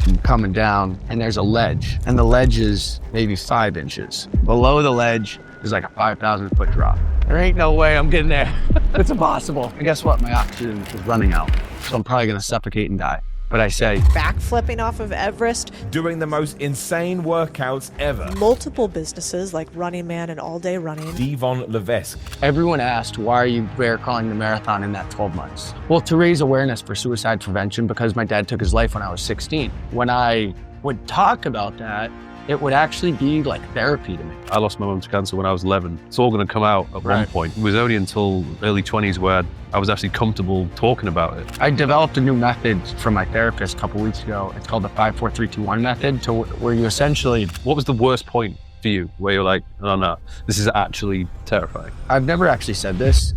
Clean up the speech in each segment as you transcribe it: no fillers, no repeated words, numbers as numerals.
I'm coming down and there's a ledge, and the ledge is maybe 5 inches. Below the ledge is like a 5,000 foot drop. There ain't no way I'm getting there. It's impossible. And guess what? My oxygen is running out. So I'm probably gonna suffocate and die. But I say, backflipping off of Everest, doing the most insane workouts ever. multiple businesses like Running Man and All Day Running. Devon Levesque. everyone asked, why are you bear crawling the marathon in that 12 months? Well, to raise awareness for suicide prevention, because my dad took his life when I was 16. When I would talk about that, it would actually be like therapy to me. I lost my mum to cancer when I was 11. It's all going to come out at one point. It was only until early 20s where I was actually comfortable talking about it. I developed a new method from my therapist a couple weeks ago. It's called the 5-4-3-2-1 method, to where you essentially... What was the worst point for you where you're like, oh no, this is actually terrifying? I've never actually said this.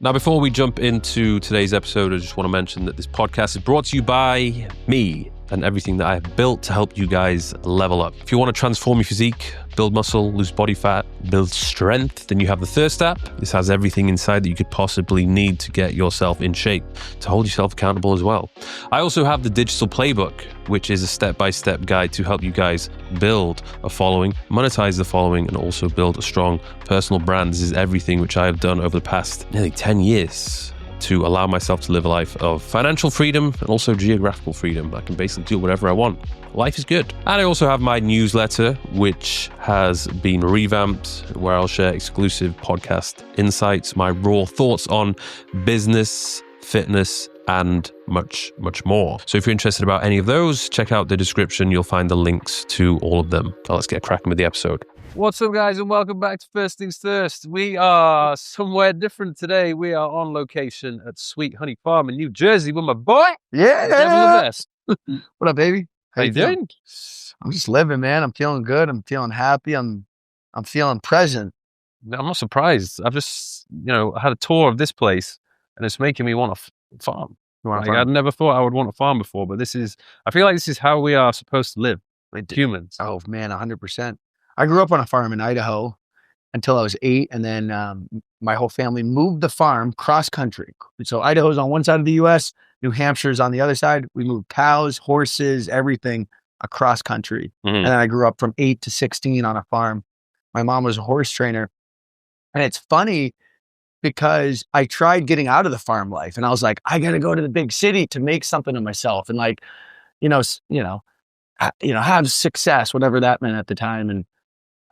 Now, before we jump into today's episode, I just want to mention that this podcast is brought to you by me and everything that I have built to help you guys level up. If you want to transform your physique, build muscle, lose body fat, build strength, then you have the Thirst app. This has everything inside that you could possibly need to get yourself in shape, to hold yourself accountable as well. I also have the digital playbook, which is a step-by-step guide to help you guys build a following, monetize the following, and also build a strong personal brand. This is everything which I have done over the past nearly 10 years to allow myself to live a life of financial freedom and also geographical freedom. I can basically do whatever I want. Life is good. And I also have my newsletter, which has been revamped, where I'll share exclusive podcast insights, my raw thoughts on business, fitness, and much, much more. So if you're interested about any of those, check out the description. You'll find the links to all of them. Now let's get cracking with the episode. What's up, guys, and welcome back to First Things First. We are somewhere different today. We are on location at Sweet Honey Farm in New Jersey with my boy, Devon Levesque. What up, baby? How you doing? I'm just living, man. I'm feeling good. I'm feeling happy. I'm feeling present. I'm not surprised. I've just, had a tour of this place, and it's making me want a farm. I'd never thought I would want a farm before, but I feel like this is how we are supposed to live, like humans. Oh, man, 100%. I grew up on a farm in Idaho until I was 8, and then my whole family moved the farm cross country. So Idaho's on one side of the U.S., New Hampshire's on the other side. We moved cows, horses, everything across country. Mm-hmm. And then I grew up from 8 to 16 on a farm. My mom was a horse trainer. And it's funny because I tried getting out of the farm life, and I was like, I got to go to the big city to make something of myself and have success, whatever that meant at the time. And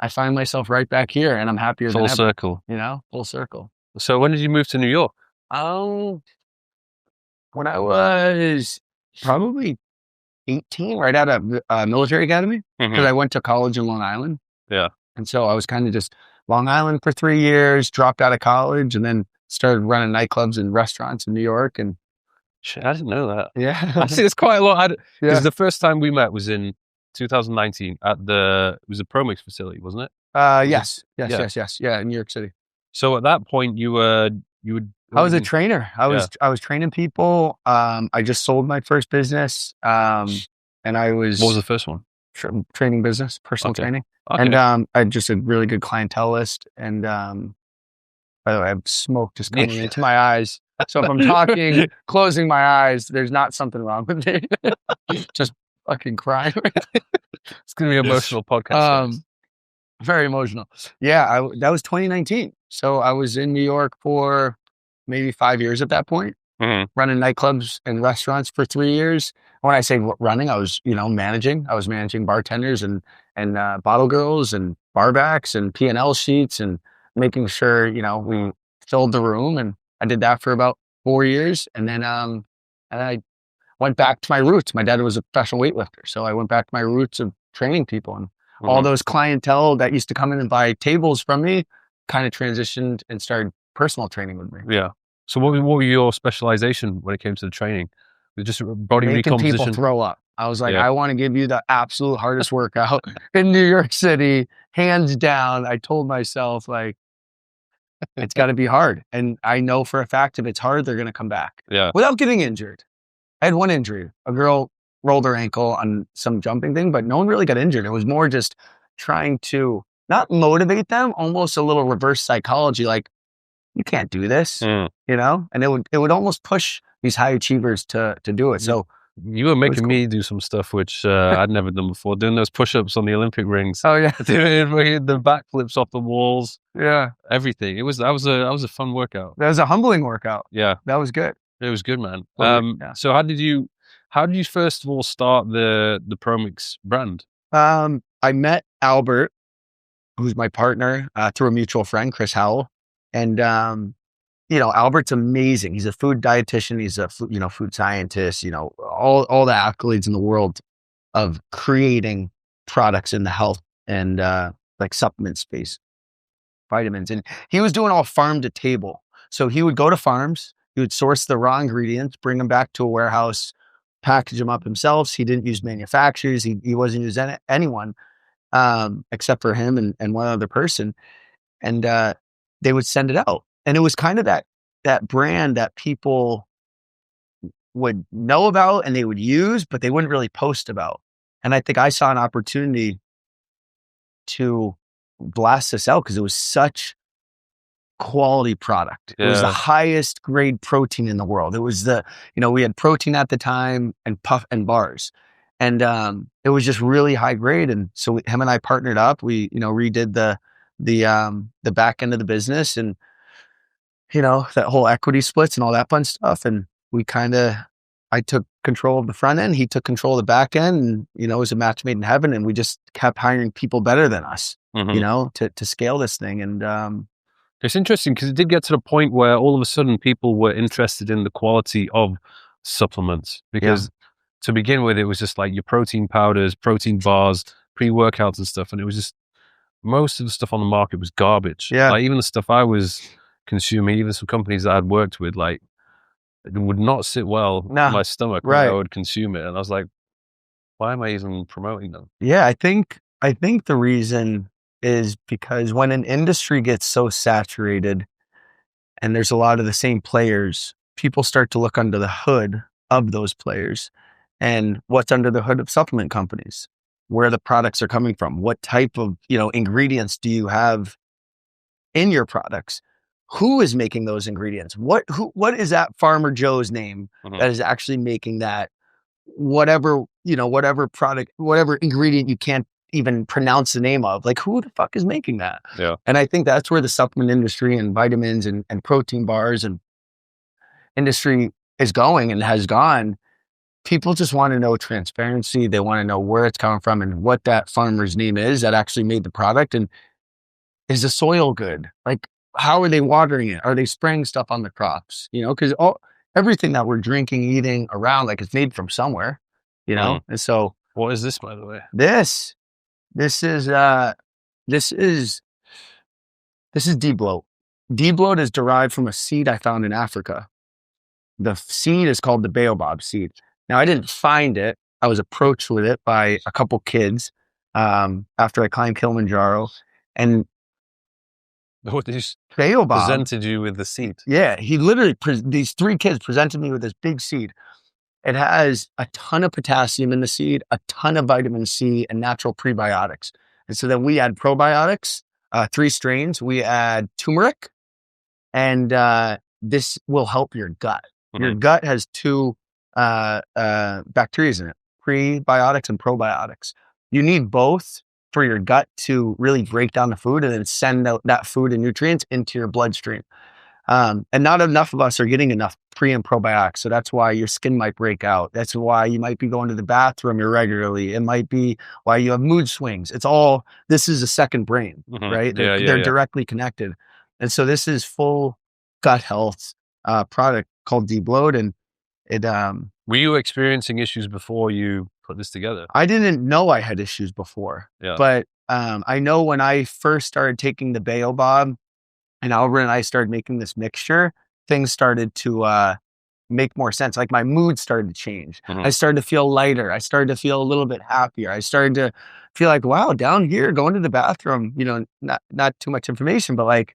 I find myself right back here, and I'm happier than ever. Full circle. Full circle. So when did you move to New York? When I was probably 18, right out of military academy, because I went to college in Long Island. Yeah. And so I was kind of just Long Island for 3 years, dropped out of college, and then started running nightclubs and restaurants in New York. And shit, I didn't know that. yeah, I see it's quite a lot. Because the first time we met was in 2019 it was a Promix facility, wasn't it? Yes. Yeah, in New York City. So at that point, you would. I was a trainer. I was training people. I just sold my first business, and I was. What was the first one? Training business, personal training, okay. And I had just a really good clientele list. And by the way, I have smoke just coming into my eyes. So if I'm talking, closing my eyes, there's not something wrong with me. Just fucking crying. It's gonna be an emotional podcast. Very emotional. Yeah, that was 2019. So I was in New York for maybe 5 years at that point, running nightclubs and restaurants for 3 years. When I say running, I was managing. I was managing bartenders and bottle girls and barbacks and P&L sheets and making sure we filled the room. And I did that for about 4 years, and then I went back to my roots. My dad was a professional weightlifter, so I went back to my roots of training people, and all those clientele that used to come in and buy tables from me kind of transitioned and started personal training with me. Yeah. So what were your specialization when it came to the training? It was just body Making recomposition? People throw up. I was like, I want to give you the absolute hardest workout in New York City, hands down. I told myself, like, it's got to be hard. And I know for a fact if it's hard, they're going to come back. Yeah. Without getting injured. I had one injury. A girl rolled her ankle on some jumping thing, but no one really got injured. It was more just trying to not motivate them, almost a little reverse psychology, like, you can't do this, and it would almost push these high achievers to do it. So You were making cool. me do some stuff which I'd never done before, doing those push-ups on the Olympic rings. Oh yeah, Doing the backflips off the walls, yeah. everything. That was a fun workout. That was a humbling workout. Yeah, That was good. it was good, man. Yeah. So how did you first of all start the Promix brand? I met Albert, who's my partner, through a mutual friend, Chris Howell, and Albert's amazing. He's a food dietitian. He's a food scientist. All the accolades in the world of creating products in the health and like supplement space, vitamins, and he was doing all farm to table. So he would go to farms. He would source the raw ingredients, bring them back to a warehouse, package them up himself. He didn't use manufacturers. He wasn't using anyone except for him and one other person. And they would send it out. And it was kind of that brand that people would know about and they would use, but they wouldn't really post about. And I think I saw an opportunity to blast this out because it was such quality product. It was the highest grade protein in the world. It was we had protein at the time and puff and bars. And it was just really high grade. And so him and I partnered up. We, redid the back end of the business and, that whole equity splits and all that fun stuff. And I took control of the front end. He took control of the back end and, it was a match made in heaven. And we just kept hiring people better than us, to scale this thing. And, it's interesting because it did get to the point where all of a sudden people were interested in the quality of supplements because to begin with, it was just like your protein powders, protein bars, pre-workouts and stuff. And it was just, most of the stuff on the market was garbage. Yeah. Like even the stuff I was consuming, even some companies that I'd worked with, like it would not sit well in my stomach when I would consume it. And I was like, why am I even promoting them? Yeah, I think the reason is because when an industry gets so saturated and there's a lot of the same players, people start to look under the hood of those players and what's under the hood of supplement companies, where the products are coming from, what type of, ingredients do you have in your products? Who is making those ingredients? What is that Farmer Joe's name that is actually making that whatever product, whatever ingredient you can't even pronounce the name of, like who the fuck is making that? Yeah. And I think that's where the supplement industry and vitamins and protein bars and industry is going and has gone. People just want to know transparency. They want to know where it's coming from and what that farmer's name is that actually made the product. And is the soil good? Like, how are they watering it? Are they spraying stuff on the crops? Because everything that we're drinking, eating around, like it's made from somewhere, And so, what is this, by the way? This is D-bloat. D-bloat is derived from a seed I found in Africa. The seed is called the baobab seed. Now I didn't find it. I was approached with it by a couple kids after I climbed Kilimanjaro, and baobab presented you with the seed. Yeah, he literally these three kids presented me with this big seed. It has a ton of potassium in the seed, a ton of vitamin C, and natural prebiotics. And so then we add probiotics, 3 strains. We add turmeric, and this will help your gut. Your gut has 2 bacteria in it, prebiotics and probiotics. You need both for your gut to really break down the food and then send out that food and nutrients into your bloodstream. And not enough of us are getting enough pre and probiotics. So that's why your skin might break out. That's why you might be going to the bathroom irregularly. It might be why you have mood swings. This is a second brain, right? They're directly connected. And so this is full gut health product called D-bloat. And it, were you experiencing issues before you put this together? I didn't know I had issues before, but I know when I first started taking the baobab, and Albert and I started making this mixture, things started to make more sense. Like my mood started to change. I started to feel lighter. I started to feel a little bit happier. I started to feel like, wow, down here, going to the bathroom, not too much information, but like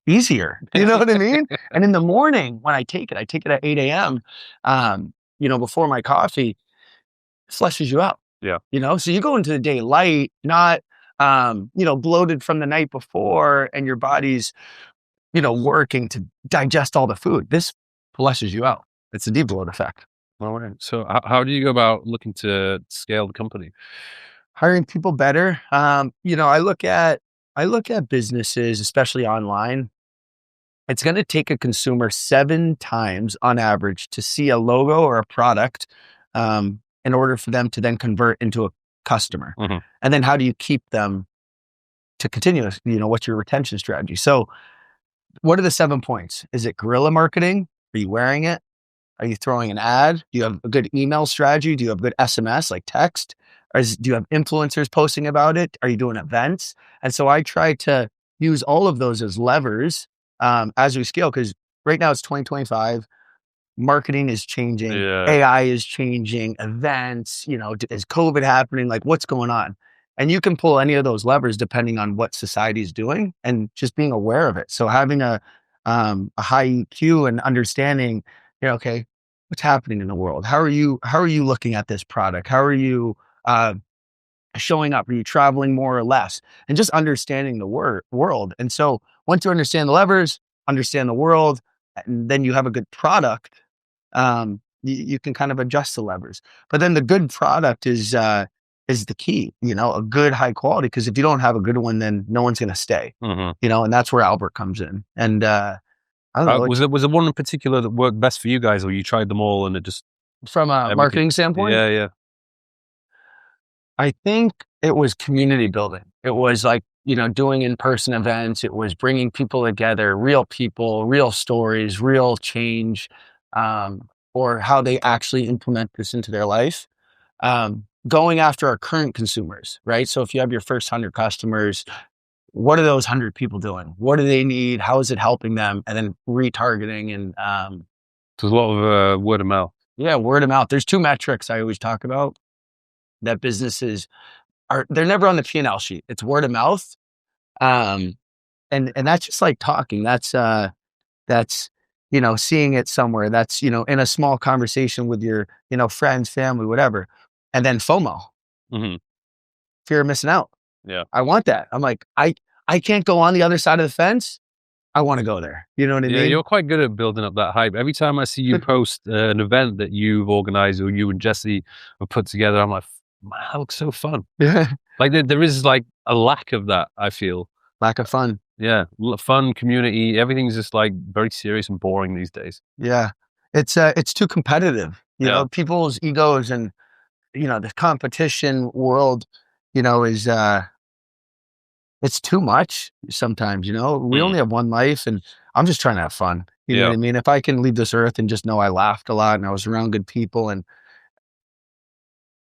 easier. You know what I mean? And in the morning when I take it at 8 a.m., before my coffee, it flushes you out. Yeah. So you go into the day light, not bloated from the night before, and your body's, working to digest all the food. This flushes you out. It's a D-bloat effect. All right. So how do you go about looking to scale the company? Hiring people better. I look at businesses, especially online. It's going to take a consumer 7 times on average to see a logo or a product, in order for them to then convert into a customer. Mm-hmm. And then how do you keep them to continue? What's your retention strategy? So what are the 7 points? Is it guerrilla marketing? Are you wearing it? Are you throwing an ad? Do you have a good email strategy? Do you have good SMS, like text? Do you have influencers posting about it? Are you doing events? And so I try to use all of those as levers, as we scale, because right now it's 2025. Marketing is changing. Yeah. AI is changing. Events, is COVID happening? Like, what's going on? And you can pull any of those levers depending on what society is doing and just being aware of it. So having a high EQ and understanding, okay, what's happening in the world? How are you looking at this product? How are you showing up? Are you traveling more or less? And just understanding the world. And so once you understand the levers, understand the world, and then you have a good product, you can kind of adjust the levers. But then the good product is the key, a good high quality, because if you don't have a good one, then no one's going to stay, and that's where Albert comes in. And I don't know. Was there one in particular that worked best for you guys, or you tried them all and it just... From a marketing standpoint? Yeah. I think it was community building. It was like, doing in-person events. It was bringing people together, real people, real stories, real change, or how they actually implement this into their life. Going after our current consumers, right? So if you have your first 100 customers, what are those 100 people doing? What do they need? How is it helping them? And then retargeting and... There's a lot of word of mouth. Yeah, word of mouth. There's 2 metrics I always talk about that businesses they're never on the P&L sheet. It's word of mouth. And that's just like talking. That's seeing it somewhere. That's, in a small conversation with your, friends, family, whatever. And then FOMO, fear of missing out. Yeah. I want that. I'm like, I can't go on the other side of the fence. I want to go there. You know what I mean? Yeah, you're quite good at building up that hype. Every time I see you post an event that you've organized or you and Jesse have put together, I'm like, man, that looks so fun. Yeah. Like there is like a lack of that, I feel. Lack of fun. Yeah. Fun, community, everything's just like very serious and boring these days. Yeah. It's too competitive. You know, people's egos and, the competition world, is, it's too much sometimes, we only have one life and I'm just trying to have fun. You know what I mean? If I can leave this earth and just know I laughed a lot and I was around good people, and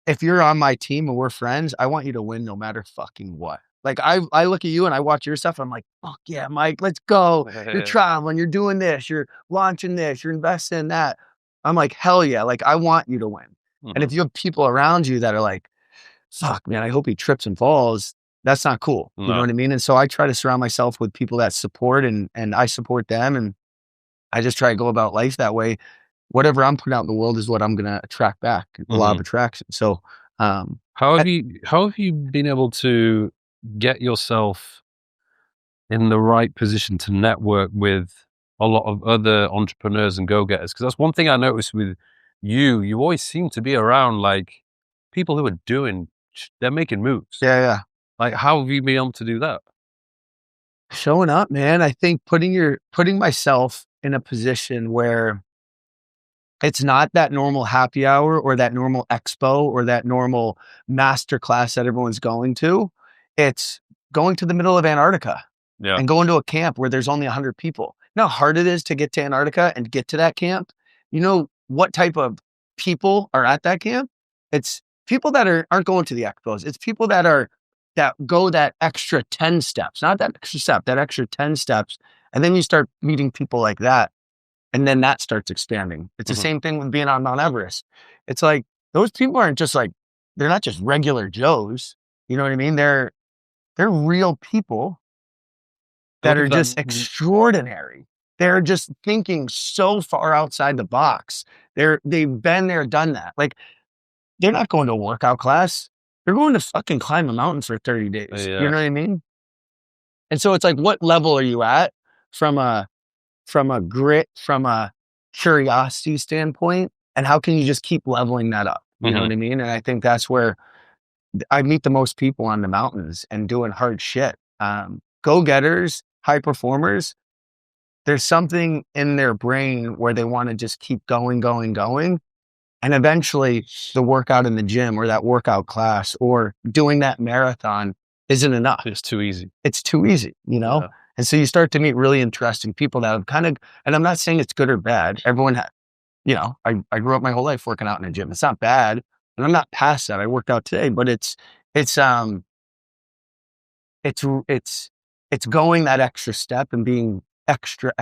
if you're on my team and we're friends, I want you to win no matter fucking what. Like I look at you and I watch your stuff. I'm like, fuck yeah, Mike, let's go. You're traveling, you're doing this, you're launching this, you're investing in that. I'm like, hell yeah. Like I want you to win. And if you have people around you that are like, fuck man, I hope he trips and falls, that's not cool. You know what I mean? And so I try to surround myself with people that support and I support them. And I just try to go about life that way. Whatever I'm putting out in the world is what I'm going to attract back. The law of attraction. So, how have you been able to get yourself in the right position to network with a lot of other entrepreneurs and go-getters? Because that's one thing I noticed with you. You always seem to be around like people who are they're making moves. Yeah. Like, how have you been able to do that? Showing up, man. I think putting myself in a position where it's not that normal happy hour or that normal expo or that normal masterclass that everyone's going to. It's going to the middle of Antarctica and going to a camp where there's only 100 people. You know how hard it is to get to Antarctica and get to that camp? You know what type of people are at that camp? It's people that aren't going to the expos. It's people that go that extra 10 steps, not that extra step, that extra 10 steps. And then you start meeting people like that. And then that starts expanding. It's the same thing with being on Mount Everest. It's like, those people aren't just like, they're not just regular Joes. You know what I mean? They're real people that are just extraordinary. They're just thinking so far outside the box. They've been there, done that. Like, they're not going to a workout class. They're going to fucking climb a mountain for 30 days. You know what I mean? And so it's like, what level are you at from a grit, from a curiosity standpoint? And how can you just keep leveling that up? You know what I mean? And I think that's where I meet the most people on the mountains and doing hard shit. Go-getters, high performers, there's something in their brain where they want to just keep going. And eventually the workout in the gym or that workout class or doing that marathon isn't enough. It's too easy. It's too easy, you know? Yeah. And so you start to meet really interesting people that have kind of, and I'm not saying it's good or bad. Everyone you know, I grew up my whole life working out in a gym. It's not bad. And I'm not past that. I worked out today, but it's going that extra step and being extra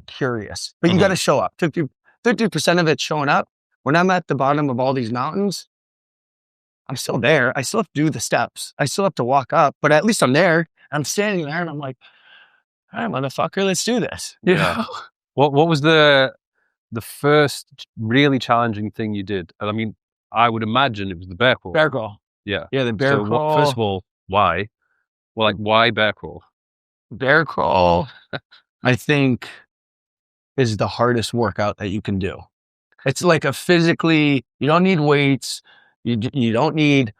curious. But you got to show up. 50% of it's showing up. When I'm at the bottom of all these mountains, I'm still there. I still have to do the steps. I still have to walk up, but at least I'm there. I'm standing there and I'm like, all right, motherfucker, let's do this. You know? What was the first really challenging thing you did? I mean, I would imagine it was the bear crawl. Bear crawl. Yeah. Yeah, the bear crawl. First of all, why? Well, like, why bear crawl? Bear crawl, I think, is the hardest workout that you can do. It's like you don't need weights. You don't need,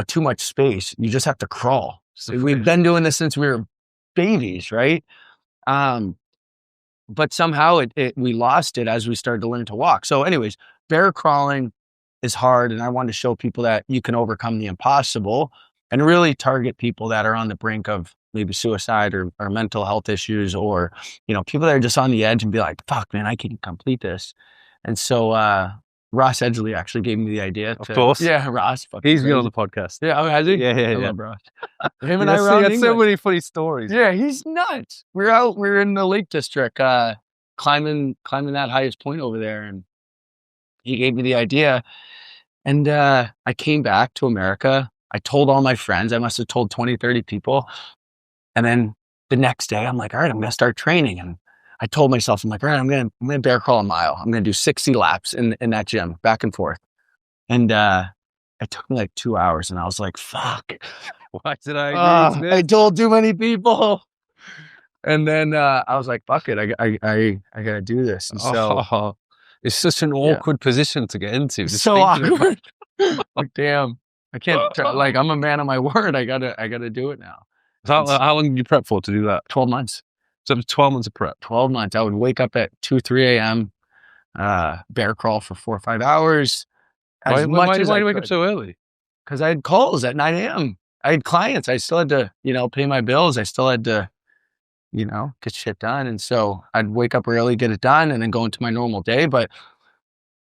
too much space. You just have to crawl. So we've been doing this since we were babies, right? But somehow we lost it as we started to learn to walk. So anyways, bear crawling is hard. And I wanted to show people that you can overcome the impossible and really target people that are on the brink of maybe suicide or mental health issues or, people that are just on the edge and be like, fuck, man, I can complete this. And so Ross Edgley actually gave me the idea. Of course. Yeah, Ross. He's been on the podcast. Yeah, oh, has he? Yeah. I love Ross. Him and I were had so many funny stories. Yeah, he's nuts. We were in the Lake District, climbing that highest point over there. And he gave me the idea. And I came back to America. I told all my friends. I must have told 20, 30 people. And then the next day, I'm like, all right, I'm going to start training. And I told myself, I'm like, all right, I'm going to bear crawl a mile. I'm going to do 60 laps in that gym, back and forth. And it took me like 2 hours. And I was like, fuck. Why did I do this? I told too many people. And then I was like, fuck it. I got to do this. And so it's such an awkward position to get into. So awkward. Like, damn. I can't, I'm a man of my word. I gotta do it now. How long did you prep for to do that? 12 months. So it was 12 months of prep. 12 months. I would wake up at 2, 3 a.m., bear crawl for 4 or 5 hours. Why do you wake up so early? Because I had calls at 9 a.m. I had clients. I still had to, pay my bills. I still had to, get shit done. And so I'd wake up early, get it done, and then go into my normal day. But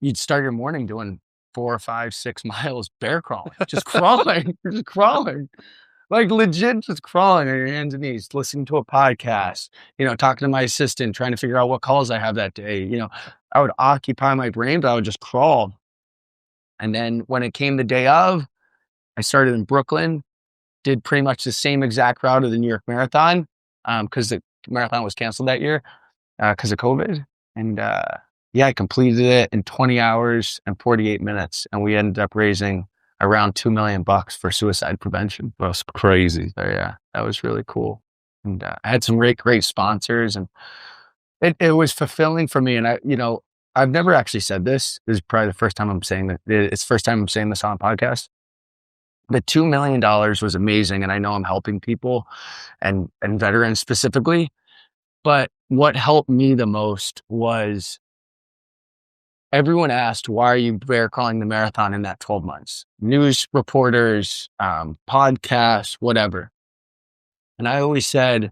you'd start your morning doing 4, 5, 6 miles bear crawling, just crawling, like legit just crawling on your hands and knees, listening to a podcast, talking to my assistant, trying to figure out what calls I have that day. I would occupy my brain, but I would just crawl. And then when it came the day of, I started in Brooklyn, did pretty much the same exact route of the New York Marathon because the marathon was canceled that year because of COVID. And I completed it in 20 hours and 48 minutes. And we ended up raising around $2 million for suicide prevention. That's crazy. So yeah, that was really cool. And I had some great sponsors, and it was fulfilling for me. And I've never actually said this. This is probably the first time I'm saying that. It's the first time I'm saying this on a podcast. The $2 million was amazing. And I know I'm helping people and veterans specifically. But what helped me the most was everyone asked, why are you bear crawling the marathon in that 12 months? News reporters, podcasts, whatever. And I always said,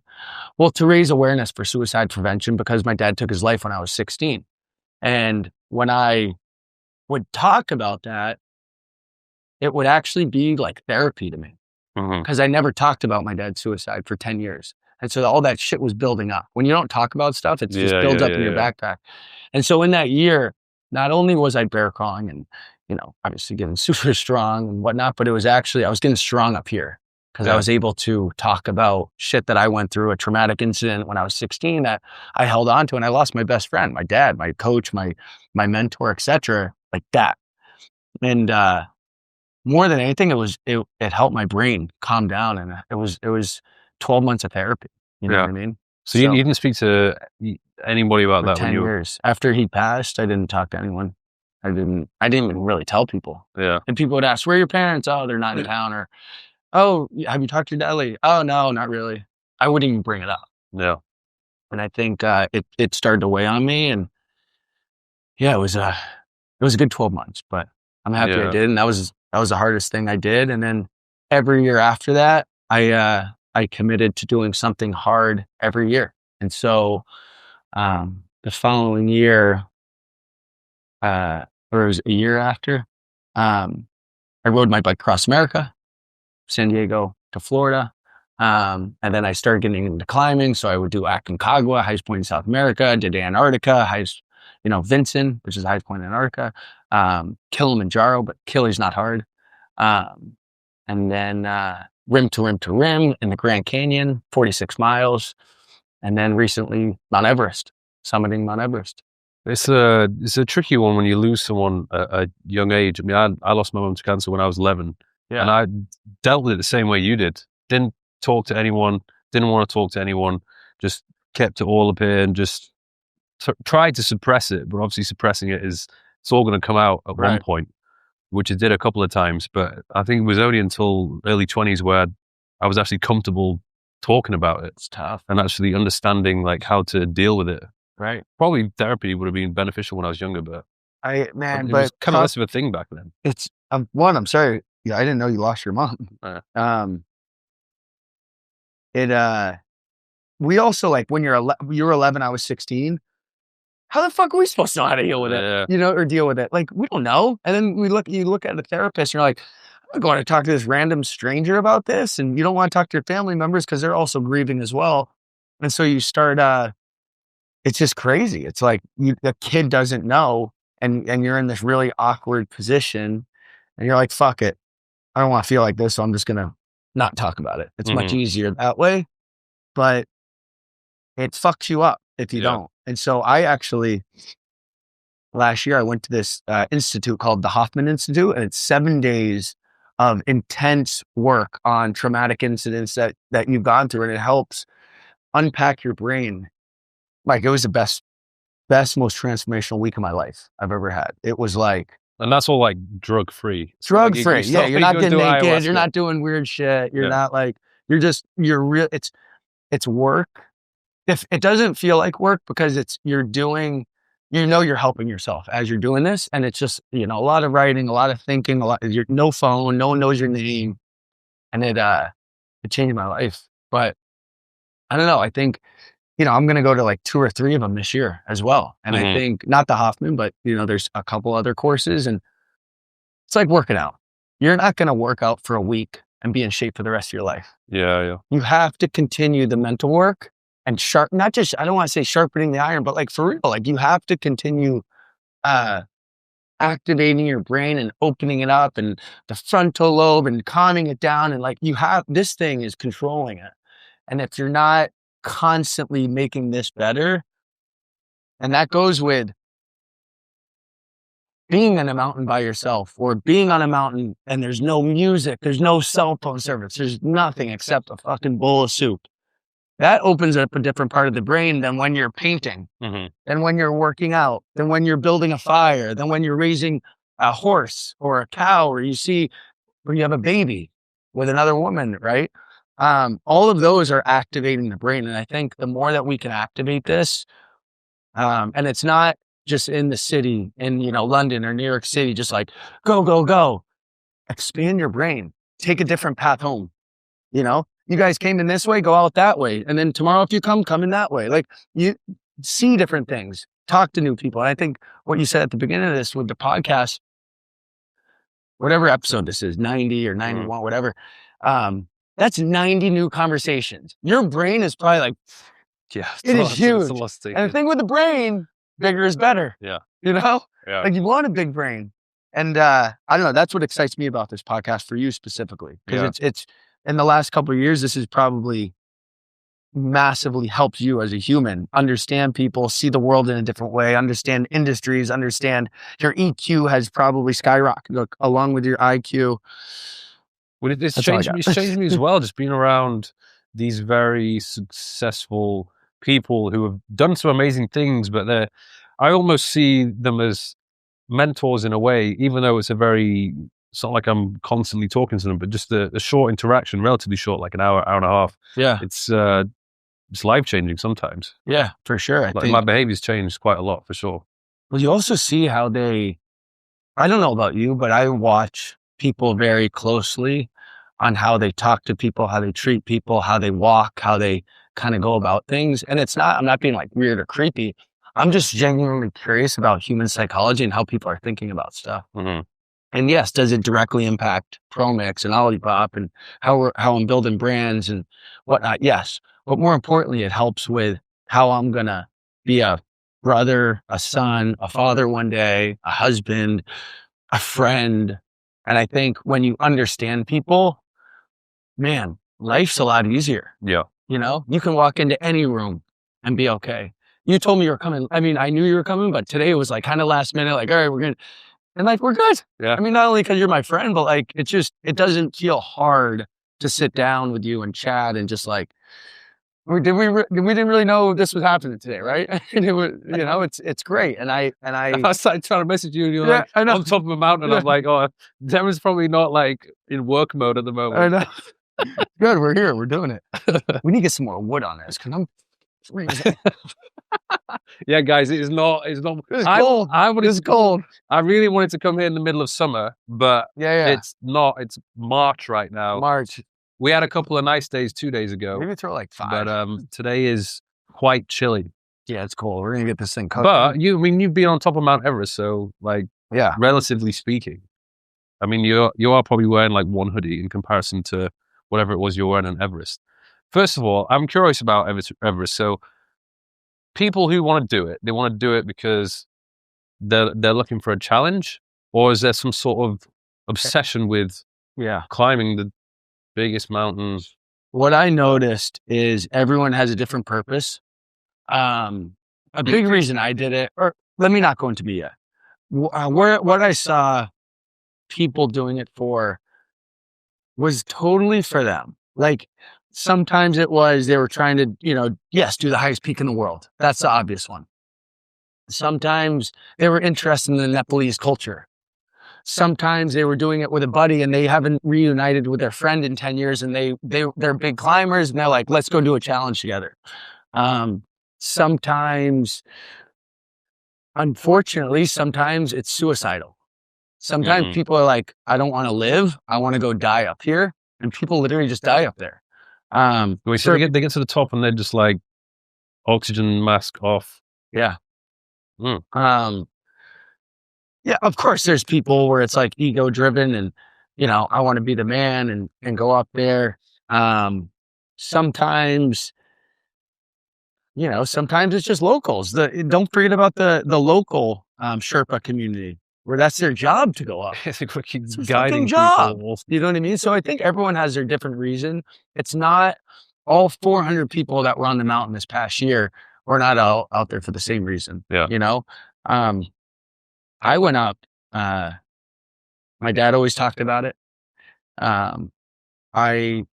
well, to raise awareness for suicide prevention, because my dad took his life when I was 16. And when I would talk about that, it would actually be like therapy to me because I never talked about my dad's suicide for 10 years. And so all that shit was building up. When you don't talk about stuff, it just builds up in your backpack. And so in that year, not only was I bear crawling and, obviously getting super strong and whatnot, but it was actually, I was getting strong up here because I was able to talk about shit that I went through, a traumatic incident when I was 16 that I held on to, and I lost my best friend, my dad, my coach, my mentor, etc., like that. And more than anything, it helped my brain calm down, and it was 12 months of therapy. You know what I mean? So you didn't speak to anybody about that 10 years. After he passed, I didn't talk to anyone. I didn't even really tell people. Yeah. And people would ask, where are your parents? Oh, they're not in town. Or, oh, have you talked to your dad lately? Oh, no, not really. I wouldn't even bring it up. Yeah. And I think it started to weigh on me. And yeah, it was a good 12 months, but I'm happy I did. And that was the hardest thing I did. And then every year after that, I committed to doing something hard every year. And so the following year, or it was a year after, I rode my bike across America, San Diego to Florida. And then I started getting into climbing. So I would do Aconcagua, highest point in South America, did Antarctica, highest, Vinson, which is the highest point in Antarctica, Kilimanjaro, but Kili's not hard. And then rim to rim to rim in the Grand Canyon, 46 miles. And then recently Mount Everest, summiting Mount Everest. It's a tricky one when you lose someone at a young age. I mean, I lost my mum to cancer when I was 11. Yeah. And I dealt with it the same way you did. Didn't talk to anyone, didn't want to talk to anyone, just kept it all up here and just tried to suppress it. But obviously suppressing it it's all going to come out at one point, which it did a couple of times. But I think it was only until early 20s where I was actually comfortable talking about it. It's tough. And actually understanding like how to deal with it. Right. Probably therapy would have been beneficial when I was younger, but it was kind of less of a thing back then. It's I'm sorry. Yeah, I didn't know you lost your mom. We also, like, when you were 11, I was 16. How the fuck are we supposed to know how to deal with it? Or deal with it? Like, we don't know. And then you look at a therapist and you're like, I'm going to talk to this random stranger about this. And you don't want to talk to your family members because they're also grieving as well. And so you start, it's just crazy. It's like the kid doesn't know and you're in this really awkward position and you're like, fuck it. I don't want to feel like this. So I'm just going to not talk about it. It's much easier that way, but it fucks you up if you don't. And so I actually, last year, I went to this institute called the Hoffman Institute, and it's 7 days of intense work on traumatic incidents that you've gone through, and it helps unpack your brain. Like, it was the best, most transformational week of my life I've ever had. It was like, and that's all like drug free. Drug free. Yeah, you're not getting naked. You're not doing weird shit. You're not like, you're real. It's work. If it doesn't feel like work because you're doing, you're helping yourself as you're doing this. And it's just, a lot of writing, a lot of thinking, no phone, no one knows your name. And it changed my life. But I don't know. I think, I'm going to go to like 2 or 3 of them this year as well. And I think not the Hoffman, but there's a couple other courses, and it's like working out. You're not going to work out for a week and be in shape for the rest of your life. Yeah. You have to continue the mental work and not just, I don't want to say sharpening the iron, but like for real, like you have to continue activating your brain and opening it up and the frontal lobe and calming it down. And like this thing is controlling it. And if you're not constantly making this better, and that goes with being on a mountain by yourself, or being on a mountain and there's no music, there's no cell phone service, there's nothing except a fucking bowl of soup. That opens up a different part of the brain than when you're painting, than when you're working out, than when you're building a fire, than when you're raising a horse or a cow, or you have a baby with another woman, right? All of those are activating the brain. And I think the more that we can activate this, and it's not just in the city, in, London or New York City, just like, go, go, go. Expand your brain. Take a different path home. You guys came in this way, go out that way. And then tomorrow, if you come in that way. Like, you see different things, talk to new people. And I think what you said at the beginning of this with the podcast, whatever episode this is, 90 or 91, whatever, that's 90 new conversations. Your brain is probably like, it is huge. And the thing with the brain, bigger is better. Yeah. Like, you want a big brain. And I don't know, that's what excites me about this podcast for you specifically. Because it's in the last couple of years, this has probably massively helped you as a human understand people, see the world in a different way, understand industries, understand your EQ has probably skyrocketed along with your IQ. Well, it's changed me as well, just being around these very successful people who have done some amazing things, but I almost see them as mentors in a way, even though it's not like I'm constantly talking to them, but just a short interaction, relatively short, like an hour and a half. Yeah. It's life-changing sometimes. Yeah, for sure. I think my behavior's changed quite a lot, for sure. Well, you also see how I don't know about you, but I watch people very closely on how they talk to people, how they treat people, how they walk, how they kind of go about things. And I'm not being like weird or creepy. I'm just genuinely curious about human psychology and how people are thinking about stuff. Mm-hmm. And yes, does it directly impact Promix and Olipop and how I'm building brands and whatnot? Yes. But more importantly, it helps with how I'm going to be a brother, a son, a father one day, a husband, a friend. And I think when you understand people, man, life's a lot easier. Yeah. You know, you can walk into any room and be okay. You told me you were coming. I mean, I knew you were coming, but today it was like kind of last minute, like, all right, we're good. Yeah. I mean, not only because you're my friend, but like, it doesn't feel hard to sit down with you and chat and just like, we didn't really know this was happening today, right? And it was, it's great. And I was like trying to message you and you're like, I know. on top of a mountain. I'm like, oh, Devon's probably not like in work mode at the moment. I know. Good, we're here, we're doing it. We need to get some more wood on this because I'm freezing. Yeah, guys, it's cold. It's cold. I really wanted to come here in the middle of summer, but it's not. It's March right now. March. We had a couple of nice days 2 days ago. Maybe throw like 5. But today is quite chilly. Yeah, it's cold. We're gonna get this thing cooked. But you've been on top of Mount Everest, so like, yeah, relatively speaking, I mean, you are probably wearing like one hoodie in comparison to whatever it was you're wearing on Everest. First of all, I'm curious about Everest. So people who want to do it, they want to do it because they're looking for a challenge, or is there some sort of obsession with climbing the biggest mountains? What I noticed is everyone has a different purpose. A big reason I did it, or let me not go into me yet. What I saw people doing it for was totally for them. Like sometimes it was they were trying to, do the highest peak in the world. That's the obvious one. Sometimes they were interested in the Nepalese culture. Sometimes they were doing it with a buddy and they haven't reunited with their friend in 10 years and they're big climbers and they're like, let's go do a challenge together. Sometimes, unfortunately, sometimes it's suicidal. Sometimes people are like, I don't want to live. I want to go die up here. And people literally just die up there. So they get to the top and they're just like oxygen mask off. Yeah. Yeah, of course there's people where it's like ego driven and, I want to be the man and go up there. Sometimes, sometimes it's just locals. Don't forget about the local Sherpa community where that's their job to go up. It's a guiding job. People. You know what I mean? So I think everyone has their different reason. It's not all 400 people that were on the mountain this past year were not out there for the same reason. Yeah. I went up, my dad always talked about it. It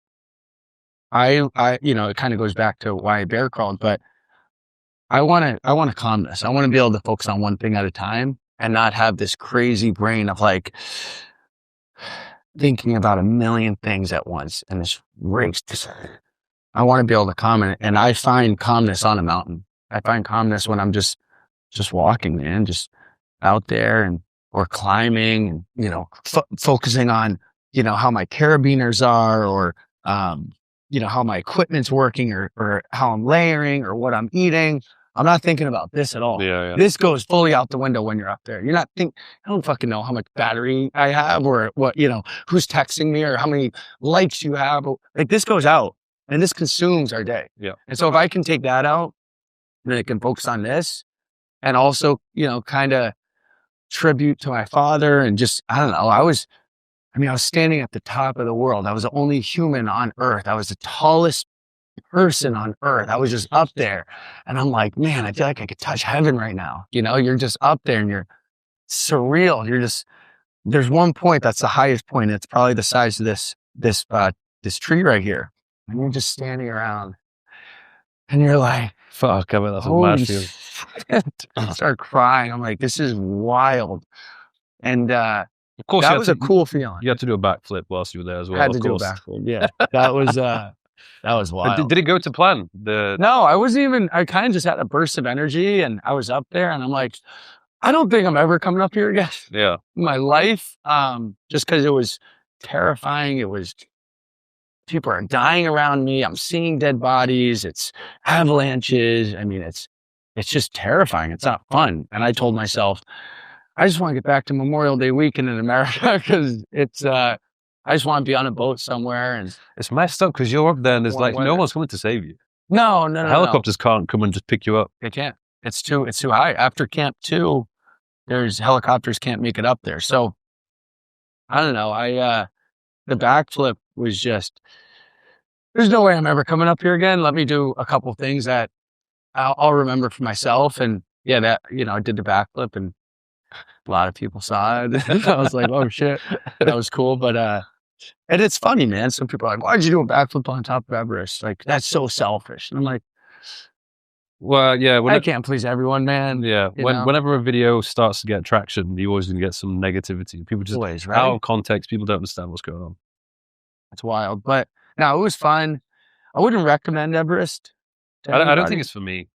kind of goes back to why I bear crawled, but I want to calmness. I want to be able to focus on one thing at a time and not have this crazy brain of like thinking about a million things at once and this race. I want to be able to calm it. And I find calmness on a mountain. I find calmness when I'm just walking, man, just out there or climbing and, focusing on, how my carabiners are or, how my equipment's working or how I'm layering or what I'm eating. I'm not thinking about this at all. Yeah. This goes fully out the window when you're up there. You're not I don't fucking know how much battery I have or what, who's texting me or how many likes you have. Like this goes out and this consumes our day. Yeah. And so if I can take that out, then I can focus on this and also, kind of tribute to my father and just, I don't know. I was standing at the top of the world. I was the only human on earth. I was the tallest person on earth. I was just up there and I'm like, man, I feel like I could touch heaven right now. You're just up there and you're surreal. There's one point that's the highest point. It's probably the size of this tree right here. And you're just standing around And you're like, Fuck, I bet that's a holy mad feeling. shit. I start crying. I'm like, this is wild. And Of course, that was a cool feeling. You had to do a backflip whilst you were there as well. I had to of do a course. backflip. Yeah. That was wild. Did it go to plan? No, I wasn't even, I kind of just had a burst of energy and I was up there and I'm like, I don't think I'm ever coming up here again Yeah. in my life. Just because it was terrifying. It was, people are dying around me. I'm seeing dead bodies. It's avalanches. I mean, it's just terrifying. It's not fun. And I told myself, I just want to get back to Memorial Day weekend in America because I just want to be on a boat somewhere. And It's messed up because you're up there and there's Warm like no weather. one's coming to save you. no. Helicopters can't come and just pick you up. They can't. It's too high. After Camp 2, there's helicopters can't make it up there. So I don't know. The backflip was just, there's no way I'm ever coming up here again. Let me do a couple things that I'll remember for myself. And yeah, that, I did the backflip and a lot of people saw it. I was like, oh shit, that was cool. But, and it's funny, man. Some people are like, why'd you do a backflip on top of Everest? Like, that's so selfish. And I'm like, Well, yeah. I can't please everyone, man. Yeah. Whenever a video starts to get traction, you always going to get some negativity. People just Always, right? out of context. People don't understand what's going on. It's wild. But no, it was fun. I wouldn't recommend Everest. I don't think it's for me.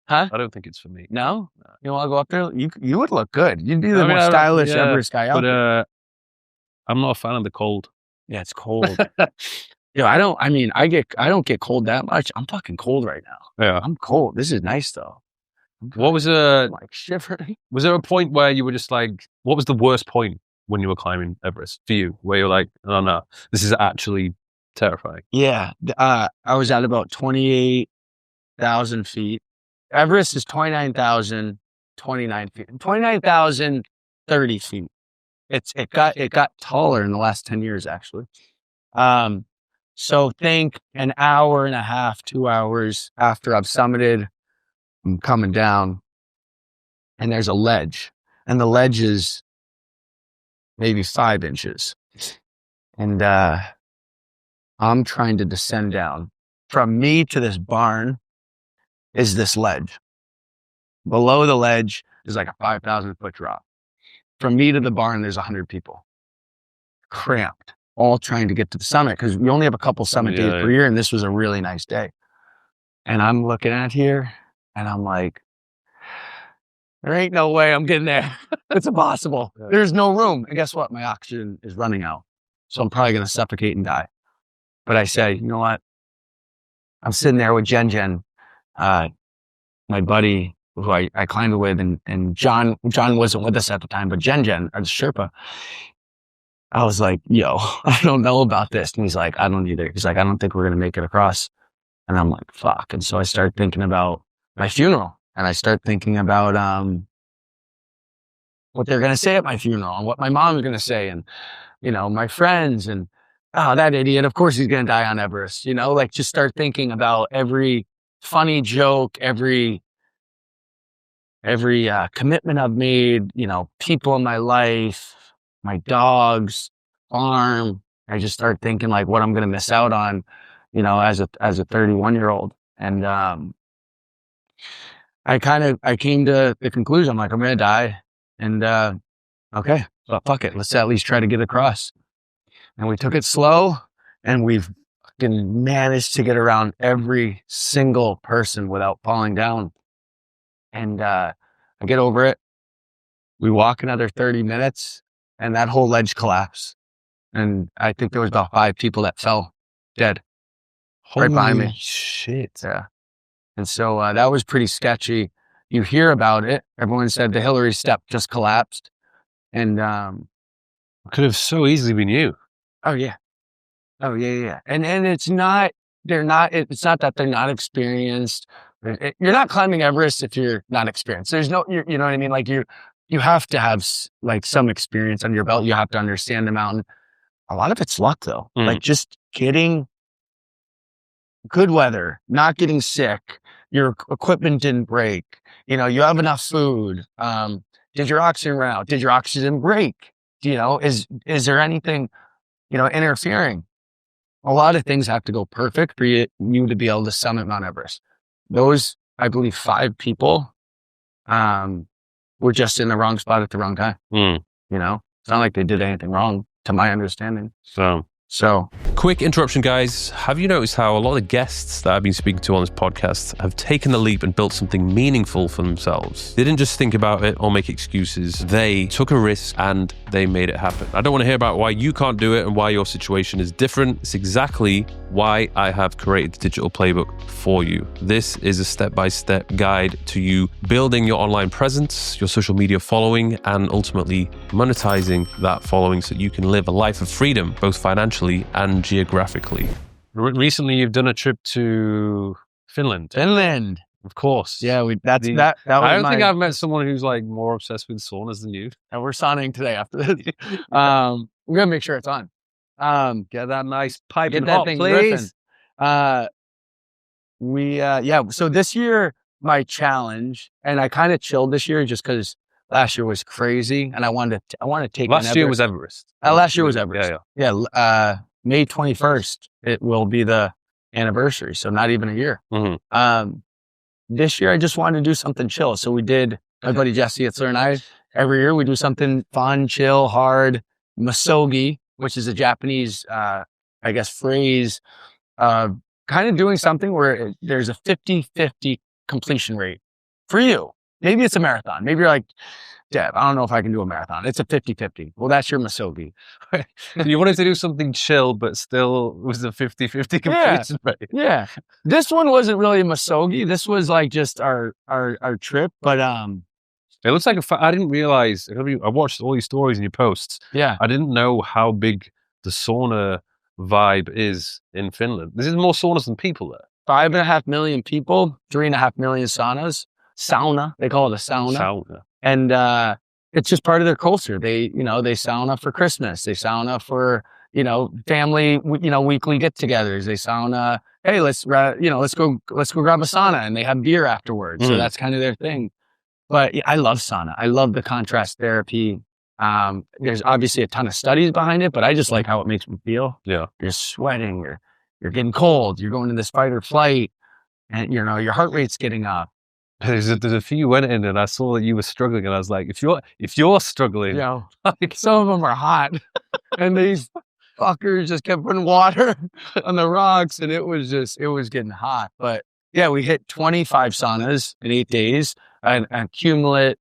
Huh? I don't think it's for me. No? You want to go up there? You would look good. You'd be the I mean, most stylish Everest guy out there. But I'm not a fan of the cold. Yeah, it's cold. I don't get cold that much. I'm fucking cold right now. Yeah. I'm cold. This is nice though. What was I'm like shivering. Was there a point where you were just like, what was the worst point when you were climbing Everest for you? Where you're like, oh no, this is actually terrifying. Yeah. I was at about 28,000 feet. Everest is 29,029 feet. 29,030 feet. It got taller in the last 10 years, actually. So think an hour and a half, 2 hours after I've summited, I'm coming down and there's a ledge and the ledge is maybe 5 inches. And, I'm trying to descend down. From me to this barn is this ledge. Below the ledge is like a 5,000 foot drop. From me to the barn, there's 100 people. Cramped, all trying to get to the summit because we only have a couple summit days per year, and this was a really nice day. And I'm looking at here, and I'm like, there ain't no way I'm getting there. It's impossible. Yeah. There's no room. And guess what? My oxygen is running out. So I'm probably going to suffocate and die. But I say, you know what? I'm sitting there with Jen, my buddy who I climbed with, and John wasn't with us at the time, but Jen, our Sherpa. I was like, yo, I don't know about this. And he's like, I don't either. He's like, I don't think we're going to make it across. And I'm like, fuck. And so I started thinking about my funeral, and I start thinking about what they're going to say at my funeral and what my mom's going to say, and my friends, and oh, that idiot, of course he's going to die on Everest. Like just start thinking about every funny joke, every commitment I've made, people in my life, my dogs, farm. I just start thinking like what I'm going to miss out on, as a 31-year-old. And I came to the conclusion, I'm like, I'm going to die. And okay, well, fuck it. Let's at least try to get across. And we took it slow, and we've managed to get around every single person without falling down. And I get over it. We walk another 30 minutes, and that whole ledge collapsed. And I think there was about 5 people that fell dead right behind me. Shit. Yeah. And so that was pretty sketchy. You hear about it. Everyone said the Hillary step just collapsed. And could have so easily been you. Oh yeah. And it's not that they're not experienced. You're not climbing Everest if you're not experienced. There's no, you know what I mean? Like you have to have like some experience under your belt. You have to understand the mountain. A lot of it's luck though. Like just getting good weather, not getting sick. Your equipment didn't break. You have enough food. Did your oxygen run out? Did your oxygen break? Is there anything, interfering? A lot of things have to go perfect for you to be able to summit Mount Everest. those, I believe 5 people, were just in the wrong spot at the wrong time. You know, it's not like they did anything wrong to my understanding. So quick interruption, guys. Have you noticed how a lot of the guests that I've been speaking to on this podcast have taken the leap and built something meaningful for themselves? They didn't just think about it or make excuses. They took a risk and they made it happen. I don't want to hear about why you can't do it and why your situation is different. It's exactly why I have created the digital playbook for you. This is a step-by-step guide to you building your online presence, your social media following, and ultimately monetizing that following so you can live a life of freedom, both financially and geographically. Recently, you've done a trip to Finland. Of course. yeah, that was I don't think I've met someone who's like more obsessed with saunas than you. and we're sauning today after this. We're gonna make sure it's on. Get that nice pipe Get and that hot, thing please. riffing. So this year my challenge, and I kind of chilled this year just because last year was crazy, and I wanted to take. Last year was Everest. Last year was Everest. Yeah. May 21st it will be the anniversary, so not even a year. This year I just wanted to do something chill, so we did. My buddy Jesse Itzler and I, every year we do something fun, chill, hard. Misogi, which is a Japanese, I guess, phrase, kind of doing something where there's a 50-50 completion rate for you. Maybe it's a marathon. Maybe you're like, Dev, I don't know if I can do a marathon. It's a 50-50. Well, that's your Misogi. You wanted to do something chill, but still was a 50-50 completion rate. Yeah. This one wasn't really a Misogi. This was like just our trip. But it looks like I didn't realize. I watched all your stories and your posts. yeah. I didn't know how big the sauna vibe is in Finland. There's more saunas than people there. 5.5 million people, 3.5 million saunas. Sauna. They call it a sauna. And it's just part of their culture. They sauna for Christmas. They sauna for, family, weekly get-togethers. They sauna, hey, let's go grab a sauna, and they have beer afterwards. So that's kind of their thing. But yeah, I love sauna. I love the contrast therapy. There's obviously a ton of studies behind it, but I just like how it makes me feel. Yeah. You're sweating, you're getting cold, you're going into this fight or flight, and your heart rate's getting up. There's a few went in and I saw that you were struggling, and I was like, if you're struggling, like some of them are hot, and these fuckers just kept putting water on the rocks, and it was getting hot. But yeah, we hit 25 saunas in 8 days, and cumulative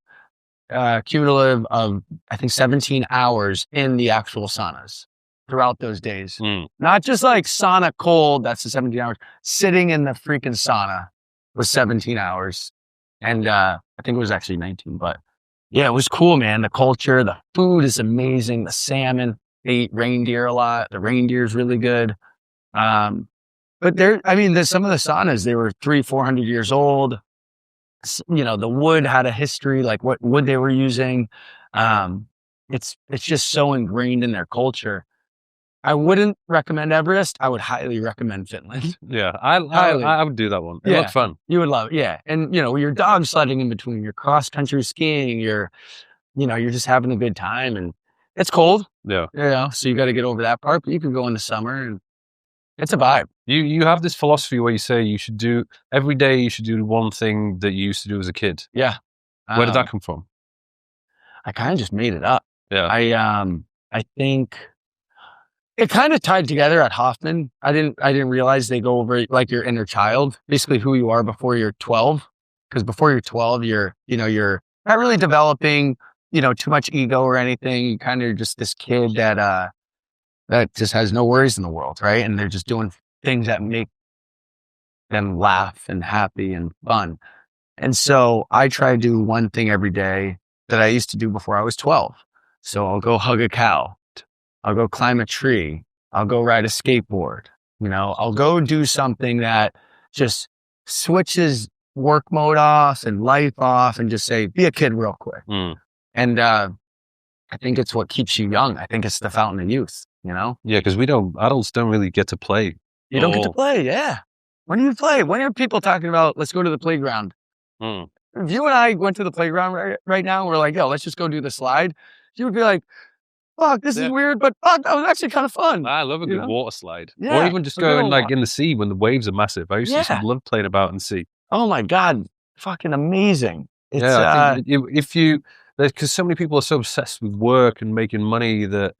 of I think 17 hours in the actual saunas throughout those days. Not just like sauna cold, that's the 17 hours. Sitting in the freaking sauna was 17 hours. And I think it was actually 19, but yeah, it was cool, man. The culture, the food is amazing. The salmon, they eat reindeer a lot. The reindeer is really good. But there's some of the saunas, they were 300-400 years old. The wood had a history, like what wood they were using. It's just so ingrained in their culture. I wouldn't recommend Everest. I would highly recommend Finland. Yeah, I would do that one. It looked fun. You would love it. Yeah. And, you're dog sledding in between, you're cross-country skiing, you're just having a good time, and it's cold. Yeah. So you got to get over that part, but you can go in the summer, and it's a vibe. You have this philosophy where you say every day you should do one thing that you used to do as a kid. Yeah. Where did that come from? I kind of just made it up. Yeah. I think it kind of tied together at Hoffman. I didn't realize they go over like your inner child, basically who you are before you're 12. Because before you're 12, you're not really developing, too much ego or anything. You kind of just this kid that just has no worries in the world, right? And they're just doing things that make them laugh and happy and fun. And so I try to do one thing every day that I used to do before I was 12. So I'll go hug a cow. I'll go climb a tree. I'll go ride a skateboard. I'll go do something that just switches work mode off and life off and just say, be a kid real quick. And I think it's what keeps you young. I think it's the fountain of youth, Yeah, because adults don't really get to play. You don't get to play, yeah. When do you play? When are people talking about, let's go to the playground? If you and I went to the playground right now, and we're like, yo, let's just go do the slide. You would be like, fuck, this is weird, but fuck, that was actually kind of fun. I love a good water slide. Yeah, or even just going like in the sea when the waves are massive. I used to love playing about in the sea. Oh my God, fucking amazing. It's, I think if you, because so many people are so obsessed with work and making money that